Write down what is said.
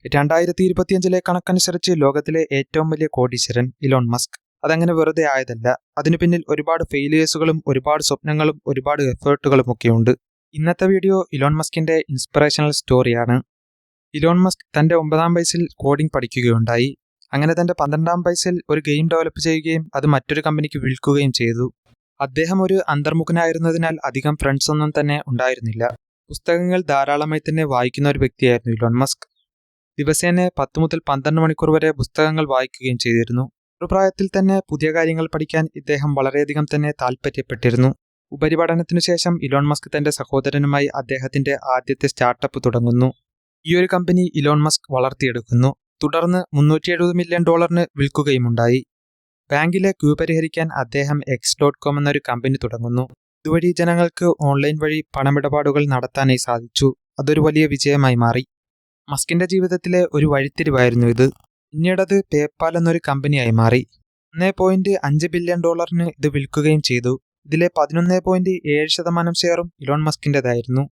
2025 കണക്കനുസരിച്ച് ലോകത്തിലെ ഏറ്റവും വലിയ കോടീശ്വരൻ ഇലോൺ മസ്ക്. അതങ്ങനെ വെറുതെ ആയതല്ല. അതിനു പിന്നിൽ ഒരുപാട് ഫെയിലിയേഴ്സുകളും ഒരുപാട് സ്വപ്നങ്ങളും ഒരുപാട് എഫേർട്ടുകളും ഒക്കെയുണ്ട്. ഇന്നത്തെ വീഡിയോ ഇലോൺ മസ്കിന്റെ ഇൻസ്പിറേഷണൽ സ്റ്റോറിയാണ്. ഇലോൺ മസ്ക് തന്റെ 9ാം വയസ്സിൽ കോഡിംഗ് പഠിക്കുകയുണ്ടായി. അങ്ങനെ തന്റെ 12ാം വയസ്സിൽ ഒരു ഗെയിം ഡെവലപ്പ് ചെയ്യുകയും അത് മറ്റൊരു കമ്പനിക്ക് വിൽക്കുകയും ചെയ്തു. അദ്ദേഹം ഒരു അന്തർമുഖനായിരുന്നതിനാൽ അധികം ഫ്രണ്ട്സ് ഒന്നും തന്നെ ഉണ്ടായിരുന്നില്ല. പുസ്തകങ്ങൾ ധാരാളമായി തന്നെ വായിക്കുന്ന ഒരു വ്യക്തിയായിരുന്നു ഇലോൺ മസ്ക്. ദിവസേന 10 മുതൽ 12 മണിക്കൂർ വരെ പുസ്തകങ്ങൾ വായിക്കുകയും ചെയ്തിരുന്നു. ഒരു പ്രായത്തിൽ തന്നെ പുതിയ കാര്യങ്ങൾ പഠിക്കാൻ ഇദ്ദേഹം വളരെയധികം തന്നെ താല്പര്യപ്പെട്ടിരുന്നു. ഉപരിപഠനത്തിനു ശേഷം ഇലോൺ മസ്ക് തന്റെ സഹോദരനുമായി അദ്ദേഹത്തിന്റെ ആദ്യത്തെ സ്റ്റാർട്ടപ്പ് തുടങ്ങുന്നു. ഈ ഒരു കമ്പനി ഇലോൺ മസ്ക് വളർത്തിയെടുക്കുന്നു. തുടർന്ന് $370 മില്യൺ വിൽക്കുകയുമുണ്ടായി. ബാങ്കിലെ ക്യൂ പരിഹരിക്കാൻ അദ്ദേഹം X.com എന്നൊരു കമ്പനി തുടങ്ങുന്നു. ഇതുവഴി ജനങ്ങൾക്ക് ഓൺലൈൻ വഴി പണമിടപാടുകൾ നടത്താനായി സാധിച്ചു. അതൊരു വലിയ വിജയമായി മാറി. മസ്കിന്റെ ജീവിതത്തിലെ ഒരു വഴിത്തിരിവായിരുന്നു ഇത്. പിന്നീടത് പേപ്പാൽ എന്നൊരു കമ്പനിയായി മാറി. $1.5 ബില്യൺ ഇത് വിൽക്കുകയും ചെയ്തു. ഇതിലെ 11.7% ഷെയറും ഇലോൺ മസ്കിൻ്റെതായിരുന്നു.